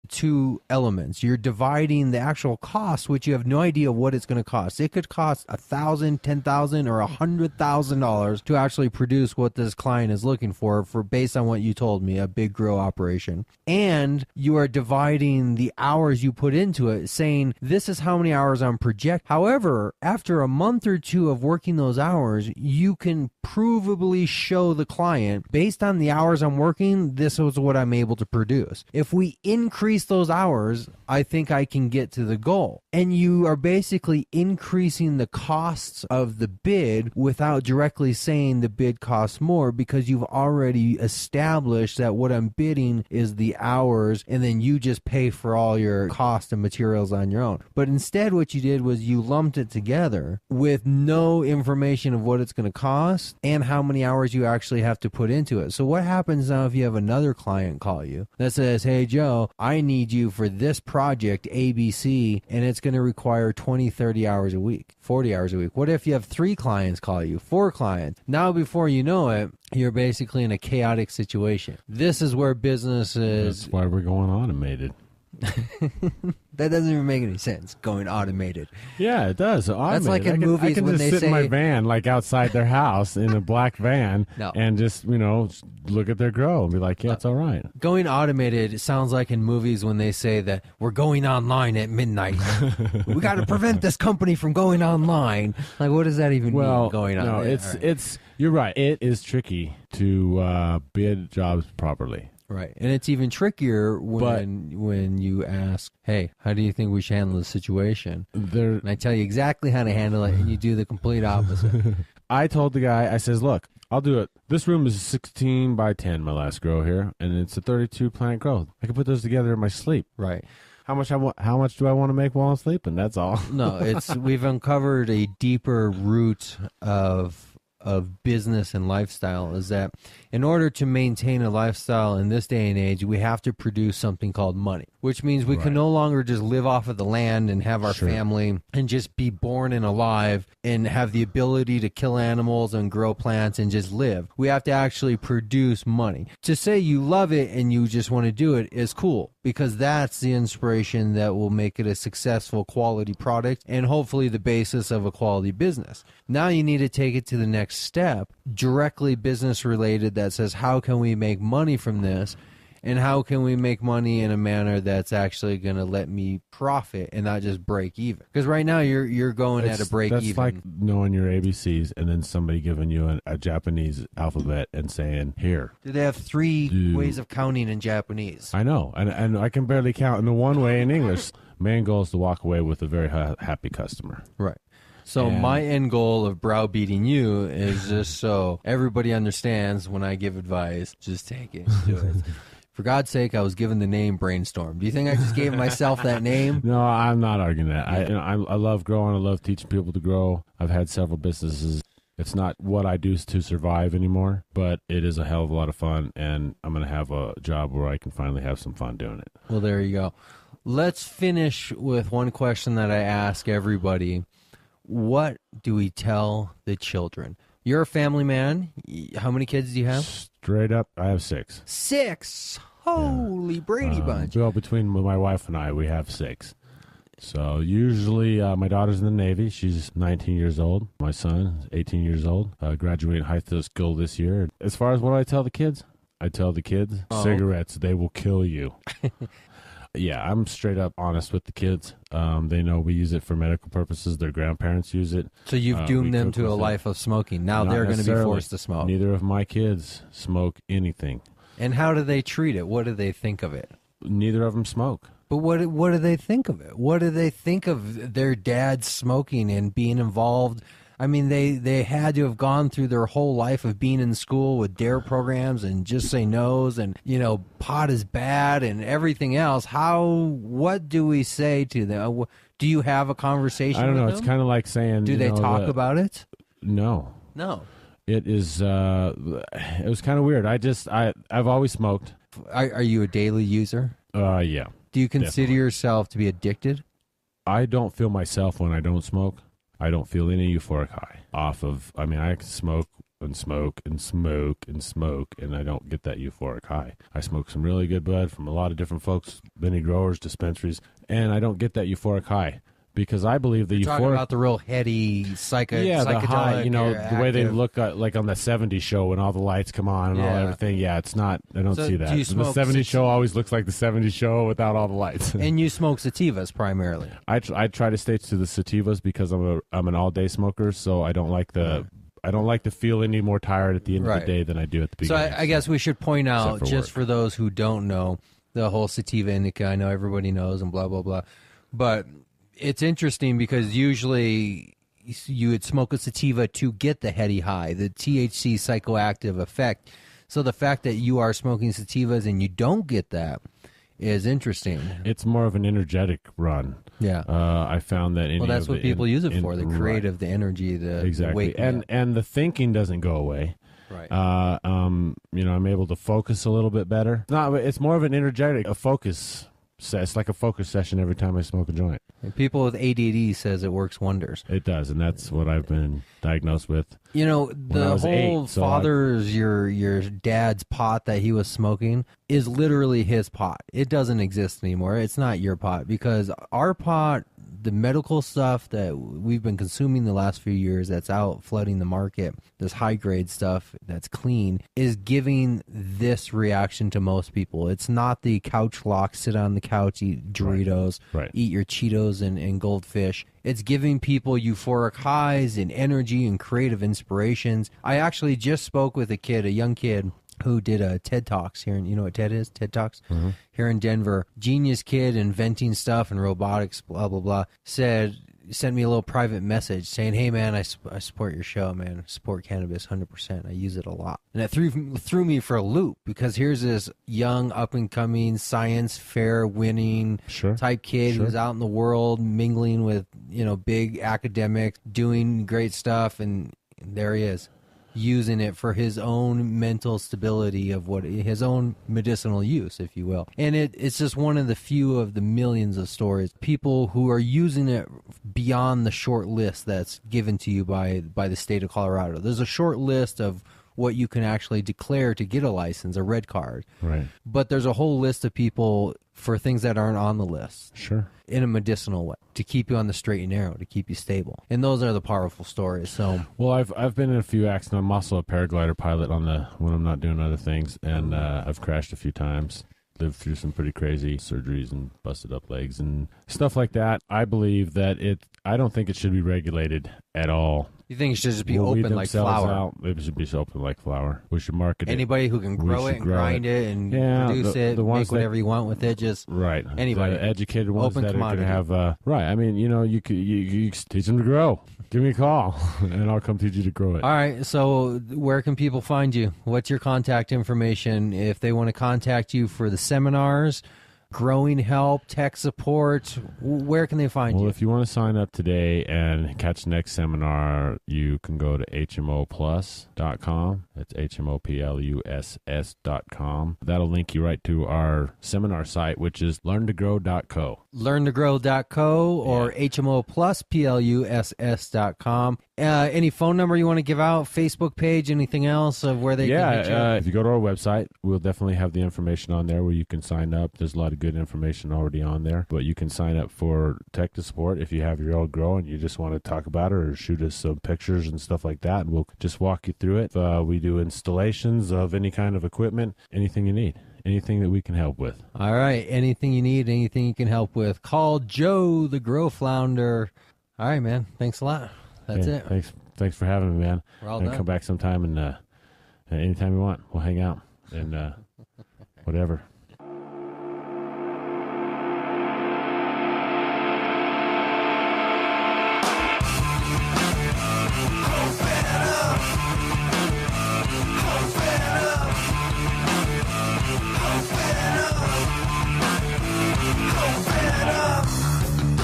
two elements. You're dividing the actual cost, which you have no idea what it's going to cost. It could cost $1,000, $10,000, or $100,000 to actually produce what this client is looking for based on what you told me, a big grow operation. And you are dividing the hours you put into it, saying this is how many hours I'm projecting. However, after a month or two of working those hours, you can provably show the client, based on the hours I'm working, this is what I'm able to produce. If we increase those hours, I think I can get to the goal. And you are basically increasing the costs of the bid without directly saying the bid costs more, because you've already established that what I'm bidding is the hours, and then you just pay for all your cost and materials on your own. But instead what you did was you lumped it together with no information of what it's going to cost and how many hours you actually have to put into it. So what happens now if you have another client call you that says, hey Joe, I need you for this project ABC, and it's going to require 20, 30 hours a week, 40 hours a week. What if you have 3 clients call you, 4 clients? Now before you know it, you're basically in a chaotic situation. This is where business is. That's why we're going automated. That doesn't even make any sense, going automated. Yeah, it does. Automated. That's like in movies I can when just they sit say in my van, like outside their house in a black van, No. and just, look at their grow and be like, yeah, it's all right. Going automated, it sounds like in movies when they say that we're going online at midnight. We got to prevent this company from going online. Like, what does that even mean, going on? No, it's you're right. It is tricky to bid jobs properly. Right. And it's even trickier when you ask, hey, how do you think we should handle the situation? And I tell you exactly how to handle it, and you do the complete opposite. I told the guy, I says, look, I'll do it. This room is 16 by 10, my last grow here, and it's a 32 plant growth. I can put those together in my sleep. Right. How much do I want to make while I'm sleeping? That's all. No, we've uncovered a deeper root of business and lifestyle, is that in order to maintain a lifestyle in this day and age, we have to produce something called money, which means we can no longer just live off of the land and have our family and just be born and alive and have the ability to kill animals and grow plants and just live. We have to actually produce money. To say you love it and you just want to do it is cool, because that's the inspiration that will make it a successful quality product and hopefully the basis of a quality business. Now you need to take it to the next step, directly business related, that says, how can we make money from this? And how can we make money in a manner that's actually going to let me profit and not just break even? Because right now you're going at a break even. That's like knowing your ABCs and then somebody giving you a Japanese alphabet and saying, here. Do they have 3 ways of counting in Japanese? I know. And I can barely count in the one way in English. Main goal is to walk away with a very happy customer. Right. So my end goal of browbeating you is just so everybody understands when I give advice, just take it and do it. For God's sake, I was given the name Brainstorm. Do you think I just gave myself that name? No, I'm not arguing that. I love growing. I love teaching people to grow. I've had several businesses. It's not what I do to survive anymore, but it is a hell of a lot of fun, and I'm going to have a job where I can finally have some fun doing it. Well, there you go. Let's finish with one question that I ask everybody. What do we tell the children? You're a family man. How many kids do you have? Straight up, I have 6. 6? Holy Brady Bunch. Well, between my wife and I, we have 6. So usually my daughter's in the Navy. She's 19 years old. My son is 18 years old. Graduating high school this year. As far as what I tell the kids, cigarettes, they will kill you. Yeah, I'm straight up honest with the kids. They know we use it for medical purposes. Their grandparents use it. So you've doomed them to a life of smoking. Now they're going to be forced to smoke. Neither of my kids smoke anything. And how do they treat it? What do they think of it? Neither of them smoke. But what do they think of it? What do they think of their dad smoking and being involved? I mean, they had to have gone through their whole life of being in school with DARE programs and Just Say No's and, pot is bad and everything else. What do we say to them? Do you have a conversation with them? I don't know. It's kind of like saying... Do they talk about it? No. No. It is... it was kind of weird. I've always smoked. Are you a daily user? Yeah. Do you consider yourself to be addicted? I don't feel myself when I don't smoke. I don't feel any euphoric high I can smoke and smoke and smoke and smoke, and I don't get that euphoric high. I smoke some really good bud from a lot of different folks, many growers, dispensaries, and I don't get that euphoric high. Because I believe the You're talking about the real heady psychedelic, the high, the way they look like on the 70s show when all the lights come on and all everything. Yeah, it's not. I don't see that. The 70s show always looks like the 70s show without all the lights. And you smoke sativas primarily. I try to stay to the sativas because I'm an all day smoker, so I don't like the. I don't like to feel any more tired at the end of the day than I do at the beginning. So I guess we should point out, just for those who don't know, the whole sativa indica. I know everybody knows and blah blah blah, but it's interesting because usually you would smoke a sativa to get the heady high, the THC psychoactive effect. So the fact that you are smoking sativas and you don't get that is interesting. It's more of an energetic run. Yeah. I found that that's what people use it for, the creative, the energy, the exactly. And the thinking doesn't go away. Right. I'm able to focus a little bit better. No, it's more of an energetic, a focus. It's like a focus session every time I smoke a joint. And people with ADD says it works wonders. It does, and that's what I've been diagnosed with. The whole father's, your dad's pot that he was smoking is literally his pot. It doesn't exist anymore. It's not your pot, because our pot, the medical stuff that we've been consuming the last few years that's out flooding the market, this high-grade stuff that's clean, is giving this reaction to most people. It's not the couch lock, sit on the couch, eat Doritos, eat your Cheetos and goldfish. It's giving people euphoric highs and energy and creative inspirations. I actually just spoke with a young kid, who did a TED Talks here. You know what TED is? TED Talks? Mm-hmm. Here in Denver. Genius kid, inventing stuff and robotics, blah, blah, blah. Sent me a little private message saying, hey, man, I support your show, man. I support cannabis 100%. I use it a lot. And it threw me for a loop, because here's this young, up-and-coming, science fair winning type kid who's out in the world mingling with, big academics, doing great stuff, and there he is, using it for his own mental stability of his own medicinal use, if you will. And it's just one of the few of the millions of stories, people who are using it beyond the short list that's given to you by the state of Colorado. There's a short list of what you can actually declare to get a license, a red card. Right. But there's a whole list of people for things that aren't on the list. Sure. In a medicinal way, to keep you on the straight and narrow, to keep you stable. And those are the powerful stories. So, well, I've been in a few accidents. I'm also a paraglider pilot when I'm not doing other things, and I've crashed a few times. Lived through some pretty crazy surgeries and busted up legs and stuff like that. I believe that I don't think it should be regulated at all. You think it should just be open like flour? It should be open like flour. We should market anybody who can grow it and grind it and produce it, make whatever you want with it. Just anybody, the educated ones open that commodity. are going to have I mean, you teach them to grow. Give me a call, and I'll come teach you to grow it. All right. So where can people find you? What's your contact information if they want to contact you for the seminars, growing help, tech support? Where can they find you? Well, if you want to sign up today and catch the next seminar, you can go to hmoplus.com. That's hmoplus.com. That'll link you right to our seminar site, which is learntogrow.co. Learntogrow.co or hmoplus.com. Any phone number you want to give out? Facebook page? Anything else of where they can hit you? If you go to our website, we'll definitely have the information on there where you can sign up. There's a lot of good information already on there, but you can sign up for tech to support if you have your own grow and you just want to talk about it or shoot us some pictures and stuff like that, and we'll just walk you through it. We do installations of any kind of equipment, anything you need. Anything that we can help with. All right. Anything you need, anything you can help with. Call Joe the Growflounder. All right, man. Thanks a lot. That's it. Thanks for having me, man. We're all done. Come back sometime and anytime you want. We'll hang out and whatever.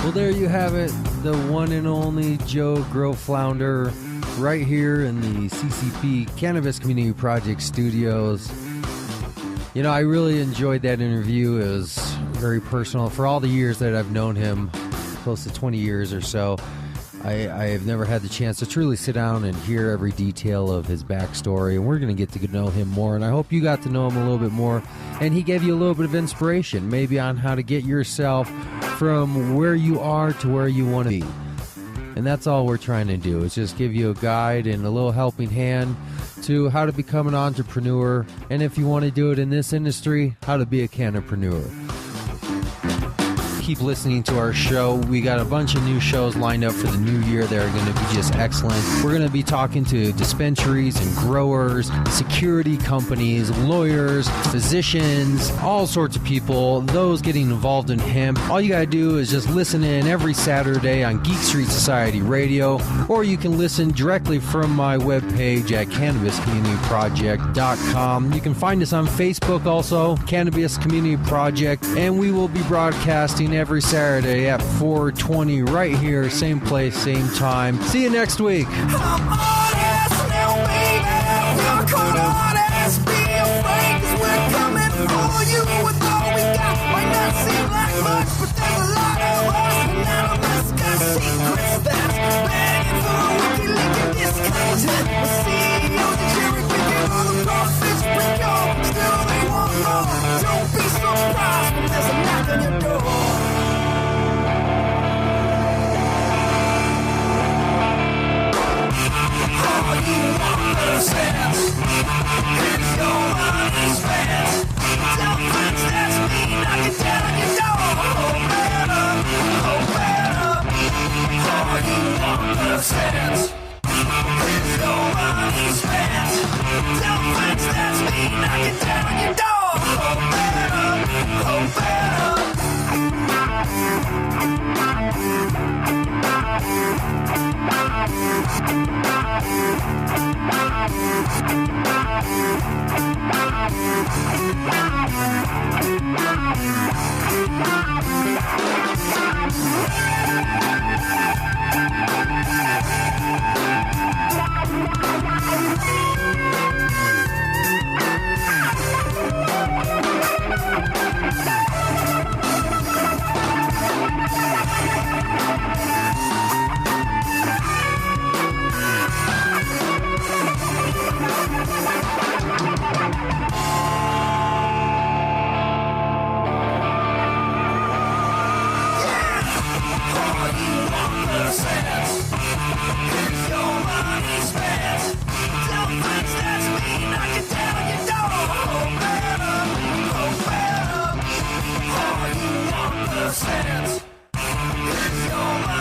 Well, there you have it, the one and only Joe Growflounder, right here in the CCP Cannabis Community Project studios. I really enjoyed that interview. It was very personal. For all the years that I've known him, close to 20 years or so, I have never had the chance to truly sit down and hear every detail of his backstory, and we're going to get to know him more, and I hope you got to know him a little bit more, and he gave you a little bit of inspiration, maybe on how to get yourself from where you are to where you want to be. And that's all we're trying to do, is just give you a guide and a little helping hand to how to become an entrepreneur, and if you want to do it in this industry, how to be a cannapreneur. Keep listening to our show. We got a bunch of new shows lined up for the new year that are going to be just excellent. We're going to be talking to dispensaries and growers, security companies, lawyers, physicians, all sorts of people, those getting involved in hemp. All you got to do is just listen in every Saturday on Geek Street Society Radio, or you can listen directly from my webpage at cannabiscommunityproject.com. You can find us on Facebook also, Cannabis Community Project, and we will be broadcasting every Saturday at 4:20 right here, same place, same time. See you next week. Don't be surprised when there's a knock on your door. All you want sense is your money's spent. Tell friends that's me knocking down your door. Open up, open up. All you want sense is your money's spent. Tell friends that's me knocking down your door. Open up, open up.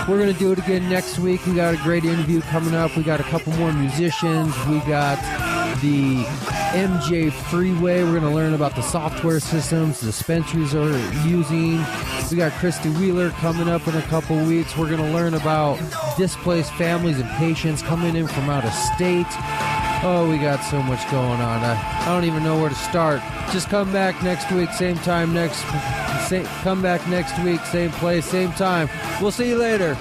We're going to do it again next week. We got a great interview coming up. We got a couple more musicians. We got the MJ Freeway. We're going to learn about the software systems dispensaries are using. We got Christy Wheeler coming up in a couple weeks. We're going to learn about displaced families and patients coming in from out of state. Oh, we got so much going on. I don't even know where to start. Just come back next week, same time come back next week, same place, same time. We'll see you later.